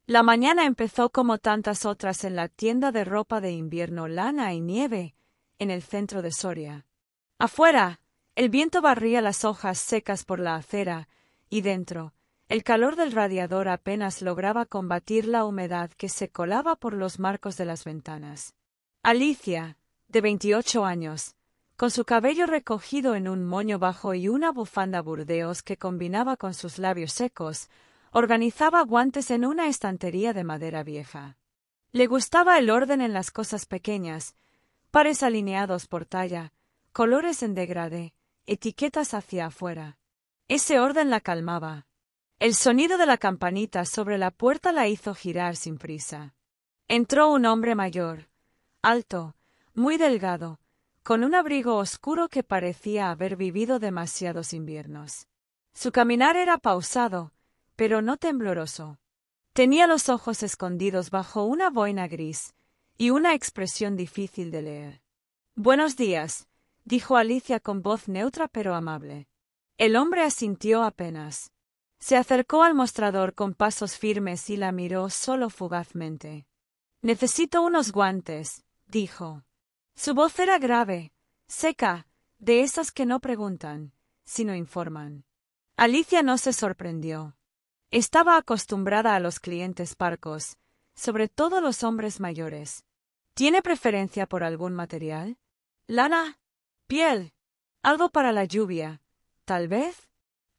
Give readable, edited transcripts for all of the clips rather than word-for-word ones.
La mañana empezó como tantas otras en la tienda de ropa de invierno Lana y Nieve, en el centro de Soria. Afuera, el viento barría las hojas secas por la acera, y dentro, el calor del radiador apenas lograba combatir la humedad que se colaba por los marcos de las ventanas. Alicia, de 28 años, con su cabello recogido en un moño bajo y una bufanda burdeos que combinaba con sus labios secos, organizaba guantes en una estantería de madera vieja. Le gustaba el orden en las cosas pequeñas, pares alineados por talla, colores en degradé, etiquetas hacia afuera. Ese orden la calmaba. El sonido de la campanita sobre la puerta la hizo girar sin prisa. Entró un hombre mayor, alto, muy delgado, con un abrigo oscuro que parecía haber vivido demasiados inviernos. Su caminar era pausado, pero no tembloroso. Tenía los ojos escondidos bajo una boina gris, y una expresión difícil de leer. «Buenos días», dijo Alicia con voz neutra pero amable. El hombre asintió apenas. Se acercó al mostrador con pasos firmes y la miró solo fugazmente. «Necesito unos guantes», dijo. Su voz era grave, seca, de esas que no preguntan, sino informan. Alicia no se sorprendió. Estaba acostumbrada a los clientes parcos, sobre todo los hombres mayores. ¿Tiene preferencia por algún material? ¿Lana? ¿Piel? ¿Algo para la lluvia? ¿Tal vez?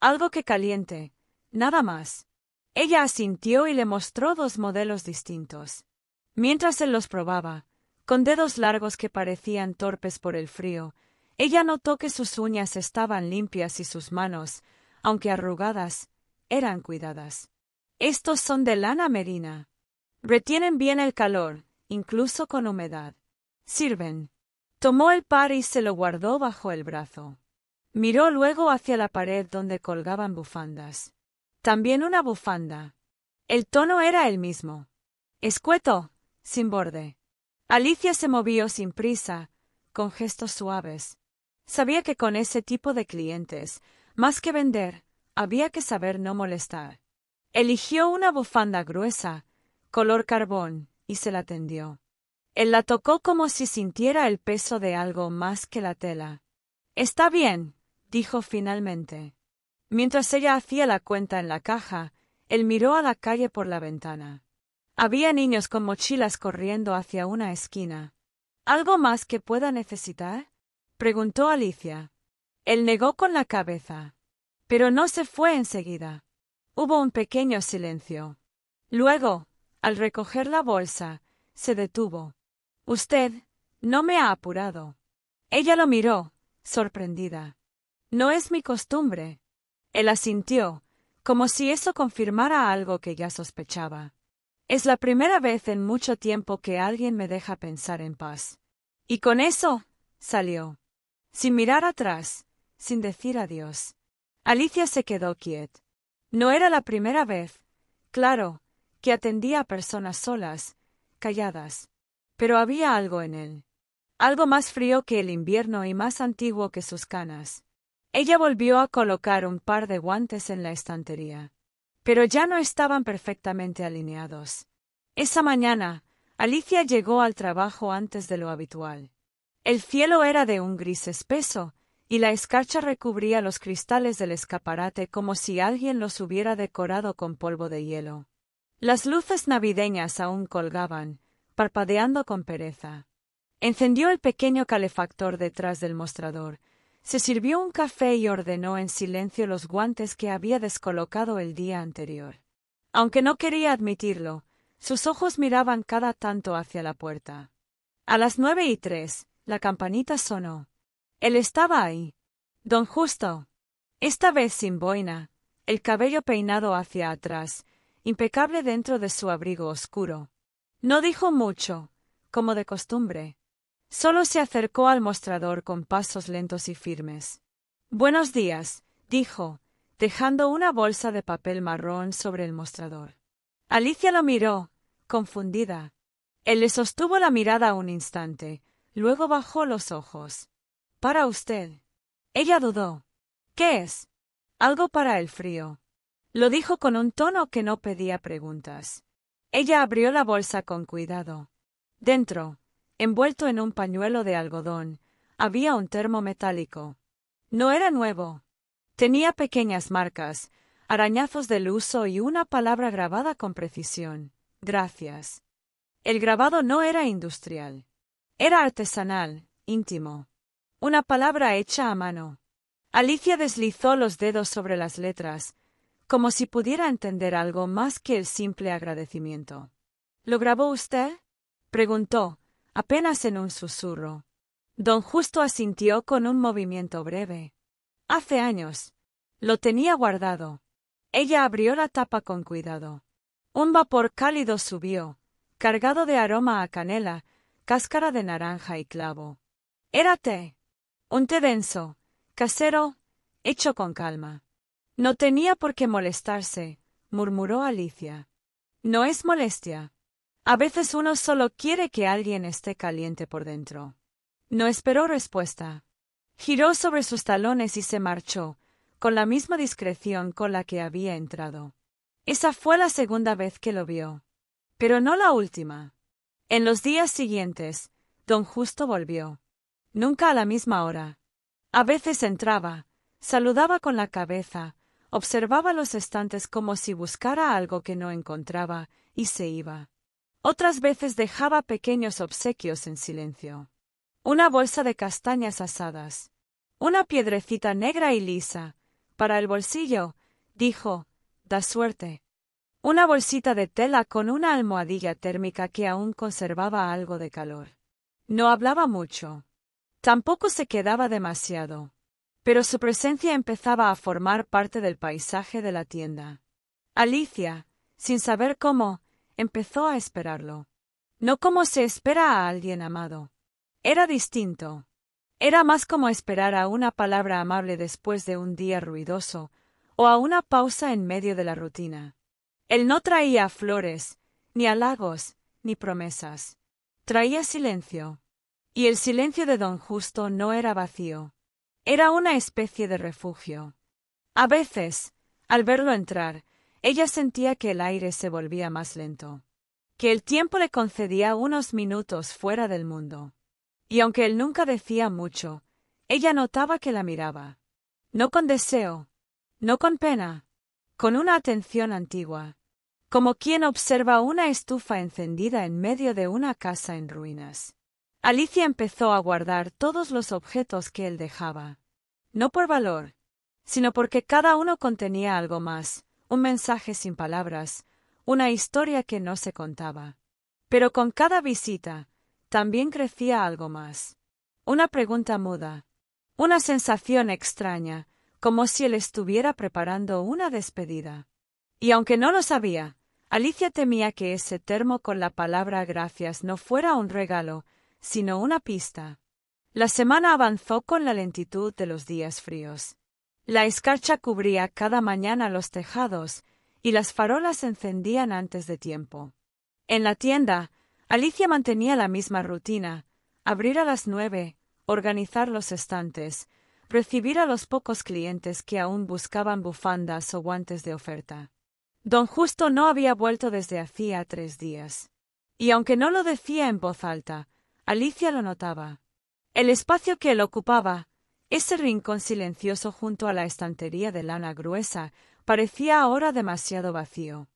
Algo que caliente. Nada más. Ella asintió y le mostró dos modelos distintos. Mientras él los probaba, con dedos largos que parecían torpes por el frío, ella notó que sus uñas estaban limpias y sus manos, aunque arrugadas, eran cuidadas. Estos son de lana merina. Retienen bien el calor, incluso con humedad. Sirven. Tomó el par y se lo guardó bajo el brazo. Miró luego hacia la pared donde colgaban bufandas. También una bufanda. El tono era el mismo. Escueto, sin borde. Alicia se movió sin prisa, con gestos suaves. Sabía que con ese tipo de clientes, más que vender, había que saber no molestar. Eligió una bufanda gruesa, color carbón, y se la tendió. Él la tocó como si sintiera el peso de algo más que la tela. «Está bien», dijo finalmente. Mientras ella hacía la cuenta en la caja, él miró a la calle por la ventana. Había niños con mochilas corriendo hacia una esquina. «¿Algo más que pueda necesitar?», preguntó Alicia. Él negó con la cabeza. Pero no se fue enseguida. Hubo un pequeño silencio. Luego, al recoger la bolsa, se detuvo. «Usted no me ha apurado». Ella lo miró, sorprendida. «No es mi costumbre». Él asintió, como si eso confirmara algo que ya sospechaba. «Es la primera vez en mucho tiempo que alguien me deja pensar en paz». Y con eso, salió. Sin mirar atrás, sin decir adiós. Alicia se quedó quieta. No era la primera vez, claro, que atendía a personas solas, calladas. Pero había algo en él. Algo más frío que el invierno y más antiguo que sus canas. Ella volvió a colocar un par de guantes en la estantería. Pero ya no estaban perfectamente alineados. Esa mañana, Alicia llegó al trabajo antes de lo habitual. El cielo era de un gris espeso, y la escarcha recubría los cristales del escaparate como si alguien los hubiera decorado con polvo de hielo. Las luces navideñas aún colgaban, parpadeando con pereza. Encendió el pequeño calefactor detrás del mostrador, se sirvió un café y ordenó en silencio los guantes que había descolocado el día anterior. Aunque no quería admitirlo, sus ojos miraban cada tanto hacia la puerta. A las 9:03, la campanita sonó. Él estaba ahí. Don Justo. Esta vez sin boina, el cabello peinado hacia atrás, impecable dentro de su abrigo oscuro. No dijo mucho, como de costumbre. Solo se acercó al mostrador con pasos lentos y firmes. «Buenos días», dijo, dejando una bolsa de papel marrón sobre el mostrador. Alicia lo miró, confundida. Él le sostuvo la mirada un instante, luego bajó los ojos. «Para usted». Ella dudó. «¿Qué es?» «Algo para el frío». Lo dijo con un tono que no pedía preguntas. Ella abrió la bolsa con cuidado. Dentro, envuelto en un pañuelo de algodón, había un termo metálico. No era nuevo. Tenía pequeñas marcas, arañazos del uso y una palabra grabada con precisión: gracias. El grabado no era industrial. Era artesanal, íntimo. Una palabra hecha a mano. Alicia deslizó los dedos sobre las letras, como si pudiera entender algo más que el simple agradecimiento. ¿Lo grabó usted?, preguntó, apenas en un susurro. Don Justo asintió con un movimiento breve. Hace años. Lo tenía guardado. Ella abrió la tapa con cuidado. Un vapor cálido subió, cargado de aroma a canela, cáscara de naranja y clavo. Era té. Un té denso, casero, hecho con calma. No tenía por qué molestarse, murmuró Alicia. No es molestia. A veces uno solo quiere que alguien esté caliente por dentro. No esperó respuesta. Giró sobre sus talones y se marchó, con la misma discreción con la que había entrado. Esa fue la segunda vez que lo vio. Pero no la última. En los días siguientes, don Justo volvió. Nunca a la misma hora. A veces entraba, saludaba con la cabeza, observaba los estantes como si buscara algo que no encontraba, y se iba. Otras veces dejaba pequeños obsequios en silencio. Una bolsa de castañas asadas. Una piedrecita negra y lisa. Para el bolsillo, dijo, da suerte. Una bolsita de tela con una almohadilla térmica que aún conservaba algo de calor. No hablaba mucho. Tampoco se quedaba demasiado. Pero su presencia empezaba a formar parte del paisaje de la tienda. Alicia, sin saber cómo, empezó a esperarlo. No como se espera a alguien amado. Era distinto. Era más como esperar a una palabra amable después de un día ruidoso, o a una pausa en medio de la rutina. Él no traía flores, ni halagos, ni promesas. Traía silencio. Y el silencio de don Justo no era vacío. Era una especie de refugio. A veces, al verlo entrar, ella sentía que el aire se volvía más lento, que el tiempo le concedía unos minutos fuera del mundo. Y aunque él nunca decía mucho, ella notaba que la miraba. No con deseo, no con pena, con una atención antigua, como quien observa una estufa encendida en medio de una casa en ruinas. Alicia empezó a guardar todos los objetos que él dejaba. No por valor, sino porque cada uno contenía algo más, un mensaje sin palabras, una historia que no se contaba. Pero con cada visita, también crecía algo más. Una pregunta muda, una sensación extraña, como si él estuviera preparando una despedida. Y aunque no lo sabía, Alicia temía que ese termo con la palabra gracias no fuera un regalo, sino una pista. La semana avanzó con la lentitud de los días fríos. La escarcha cubría cada mañana los tejados, y las farolas se encendían antes de tiempo. En la tienda, Alicia mantenía la misma rutina: abrir a las 9, organizar los estantes, recibir a los pocos clientes que aún buscaban bufandas o guantes de oferta. Don Justo no había vuelto desde hacía 3 días. Y aunque no lo decía en voz alta, Alicia lo notaba. El espacio que él ocupaba, ese rincón silencioso junto a la estantería de lana gruesa, parecía ahora demasiado vacío.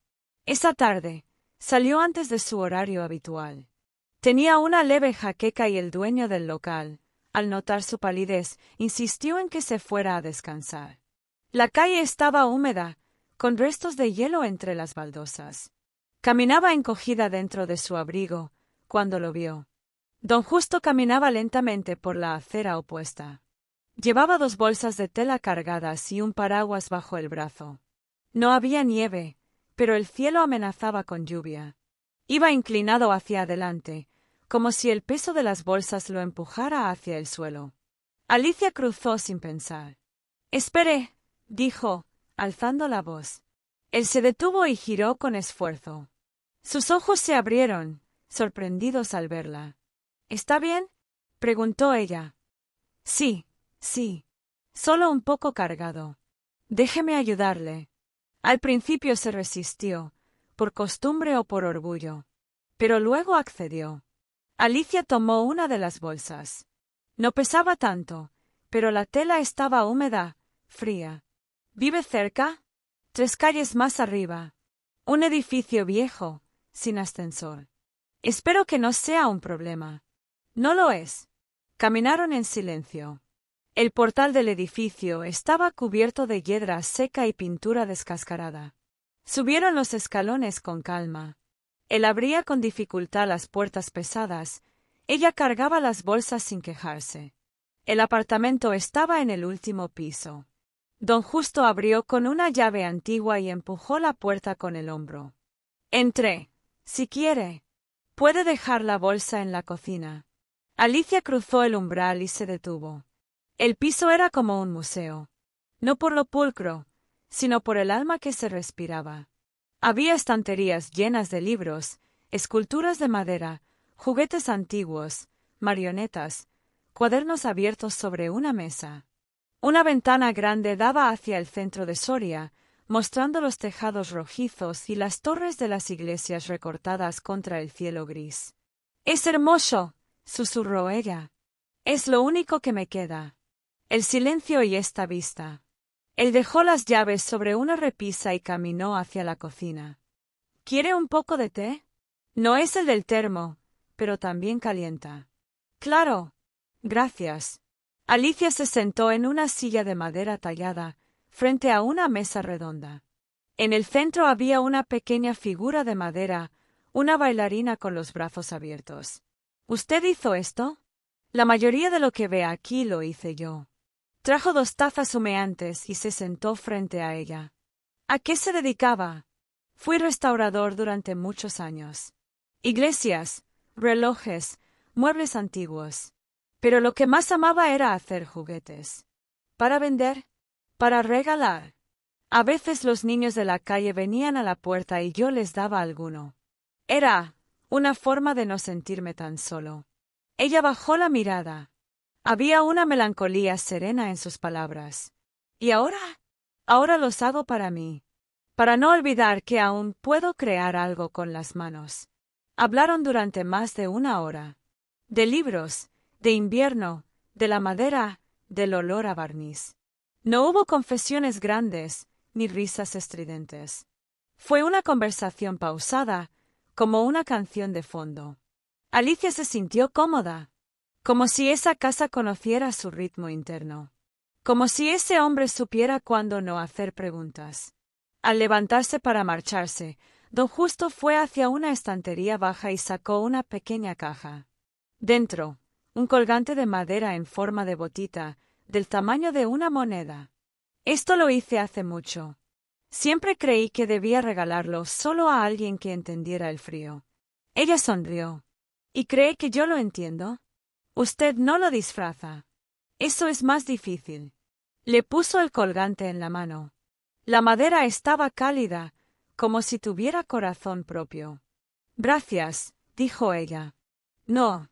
Esa tarde, salió antes de su horario habitual. Tenía una leve jaqueca y el dueño del local, al notar su palidez, insistió en que se fuera a descansar. La calle estaba húmeda, con restos de hielo entre las baldosas. Caminaba encogida dentro de su abrigo, cuando lo vio. Don Justo caminaba lentamente por la acera opuesta. Llevaba 2 bolsas de tela cargadas y un paraguas bajo el brazo. No había nieve, pero el cielo amenazaba con lluvia. Iba inclinado hacia adelante, como si el peso de las bolsas lo empujara hacia el suelo. Alicia cruzó sin pensar. «Espere», dijo, alzando la voz. Él se detuvo y giró con esfuerzo. Sus ojos se abrieron, sorprendidos al verla. «¿Está bien?», preguntó ella. «Sí, sí. Solo un poco cargado. Déjeme ayudarle». Al principio se resistió, por costumbre o por orgullo. Pero luego accedió. Alicia tomó una de las bolsas. No pesaba tanto, pero la tela estaba húmeda, fría. ¿Vive cerca? 3 calles más arriba. Un edificio viejo, sin ascensor. Espero que no sea un problema. No lo es. Caminaron en silencio. El portal del edificio estaba cubierto de hiedra seca y pintura descascarada. Subieron los escalones con calma. Él abría con dificultad las puertas pesadas. Ella cargaba las bolsas sin quejarse. El apartamento estaba en el último piso. Don Justo abrió con una llave antigua y empujó la puerta con el hombro. Entré. Si quiere. Puede dejar la bolsa en la cocina. Alicia cruzó el umbral y se detuvo. El piso era como un museo. No por lo pulcro, sino por el alma que se respiraba. Había estanterías llenas de libros, esculturas de madera, juguetes antiguos, marionetas, cuadernos abiertos sobre una mesa. Una ventana grande daba hacia el centro de Soria, mostrando los tejados rojizos y las torres de las iglesias recortadas contra el cielo gris. «Es hermoso», susurró ella. «Es lo único que me queda. El silencio y esta vista». Él dejó las llaves sobre una repisa y caminó hacia la cocina. «¿Quiere un poco de té? No es el del termo, pero también calienta». «Claro. Gracias». Alicia se sentó en una silla de madera tallada, frente a una mesa redonda. En el centro había una pequeña figura de madera, una bailarina con los brazos abiertos. «¿Usted hizo esto?» «La mayoría de lo que ve aquí lo hice yo». Trajo 2 tazas humeantes y se sentó frente a ella. «¿A qué se dedicaba?» «Fui restaurador durante muchos años. Iglesias, relojes, muebles antiguos. Pero lo que más amaba era hacer juguetes. ¿Para vender? ¿Para regalar? A veces los niños de la calle venían a la puerta y yo les daba alguno. Era una forma de no sentirme tan solo». Ella bajó la mirada. Había una melancolía serena en sus palabras. «¿Y ahora? Ahora los hago para mí. Para no olvidar que aún puedo crear algo con las manos». Hablaron durante más de 1 hora. De libros, de invierno, de la madera, del olor a barniz. No hubo confesiones grandes, ni risas estridentes. Fue una conversación pausada, como una canción de fondo. Alicia se sintió cómoda, como si esa casa conociera su ritmo interno, como si ese hombre supiera cuándo no hacer preguntas. Al levantarse para marcharse, don Justo fue hacia una estantería baja y sacó una pequeña caja. Dentro, un colgante de madera en forma de botita, del tamaño de una moneda. «Esto lo hice hace mucho. Siempre creí que debía regalarlo solo a alguien que entendiera el frío». Ella sonrió. «¿Y cree que yo lo entiendo?» «Usted no lo disfraza. Eso es más difícil». Le puso el colgante en la mano. La madera estaba cálida, como si tuviera corazón propio. «Gracias», dijo ella. «No,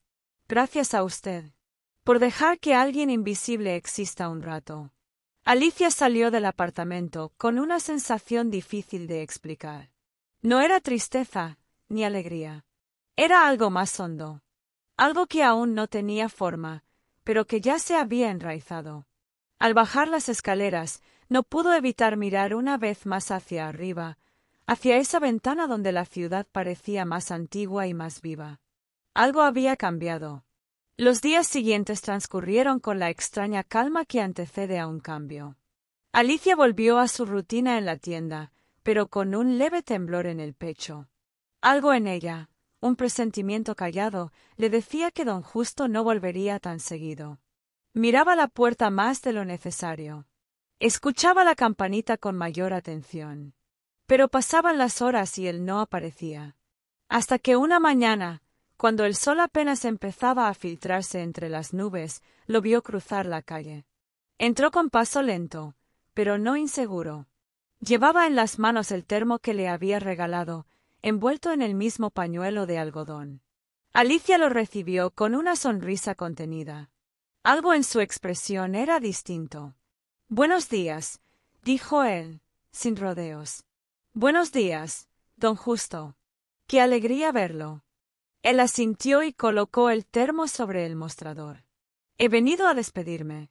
gracias a usted, por dejar que alguien invisible exista un rato». Alicia salió del apartamento con una sensación difícil de explicar. No era tristeza, ni alegría. Era algo más hondo. Algo que aún no tenía forma, pero que ya se había enraizado. Al bajar las escaleras, no pudo evitar mirar una vez más hacia arriba, hacia esa ventana donde la ciudad parecía más antigua y más viva. Algo había cambiado. Los días siguientes transcurrieron con la extraña calma que antecede a un cambio. Alicia volvió a su rutina en la tienda, pero con un leve temblor en el pecho. Algo en ella, un presentimiento callado, le decía que don Justo no volvería tan seguido. Miraba la puerta más de lo necesario. Escuchaba la campanita con mayor atención. Pero pasaban las horas y él no aparecía. Hasta que una mañana, cuando el sol apenas empezaba a filtrarse entre las nubes, lo vio cruzar la calle. Entró con paso lento, pero no inseguro. Llevaba en las manos el termo que le había regalado, envuelto en el mismo pañuelo de algodón. Alicia lo recibió con una sonrisa contenida. Algo en su expresión era distinto. «Buenos días», dijo él, sin rodeos. «Buenos días», don Justo. ¡Qué alegría verlo! Él asintió y colocó el termo sobre el mostrador. He venido a despedirme.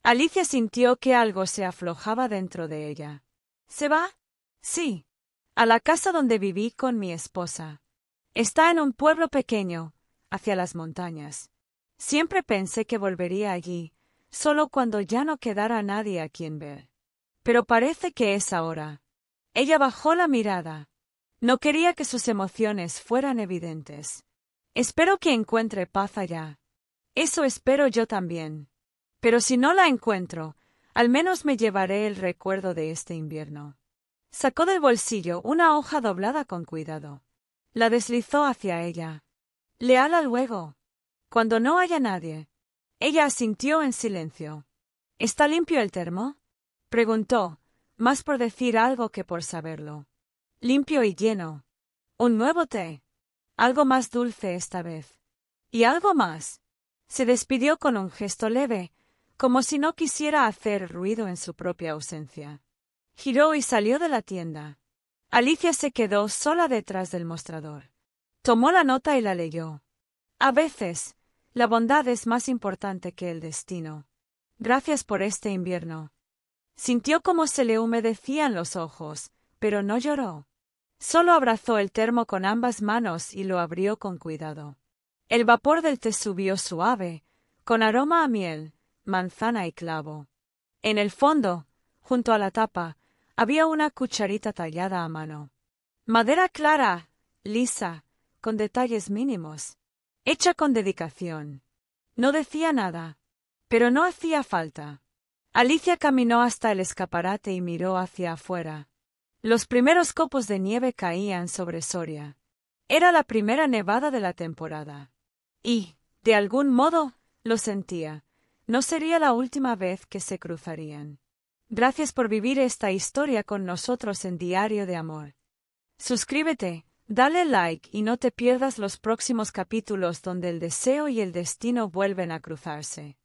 Alicia sintió que algo se aflojaba dentro de ella. ¿Se va? Sí. A la casa donde viví con mi esposa. Está en un pueblo pequeño, hacia las montañas. Siempre pensé que volvería allí, solo cuando ya no quedara nadie a quien ver. Pero parece que es ahora. Ella bajó la mirada. No quería que sus emociones fueran evidentes. Espero que encuentre paz allá. Eso espero yo también. Pero si no la encuentro, al menos me llevaré el recuerdo de este invierno. Sacó del bolsillo una hoja doblada con cuidado. La deslizó hacia ella. Léala luego. Cuando no haya nadie. Ella asintió en silencio. ¿Está limpio el termo? Preguntó, más por decir algo que por saberlo. Limpio y lleno. Un nuevo té. Algo más dulce esta vez. ¿Y algo más? Se despidió con un gesto leve, como si no quisiera hacer ruido en su propia ausencia. Giró y salió de la tienda. Alicia se quedó sola detrás del mostrador. Tomó la nota y la leyó. A veces, la bondad es más importante que el destino. Gracias por este invierno. Sintió cómo se le humedecían los ojos, pero no lloró. Solo abrazó el termo con ambas manos y lo abrió con cuidado. El vapor del té subió suave, con aroma a miel, manzana y clavo. En el fondo, junto a la tapa, había una cucharita tallada a mano. Madera clara, lisa, con detalles mínimos. Hecha con dedicación. No decía nada, pero no hacía falta. Alicia caminó hasta el escaparate y miró hacia afuera. Los primeros copos de nieve caían sobre Soria. Era la primera nevada de la temporada. Y, de algún modo, lo sentía. No sería la última vez que se cruzarían. Gracias por vivir esta historia con nosotros en Diario de Amor. Suscríbete, dale like y no te pierdas los próximos capítulos donde el deseo y el destino vuelven a cruzarse.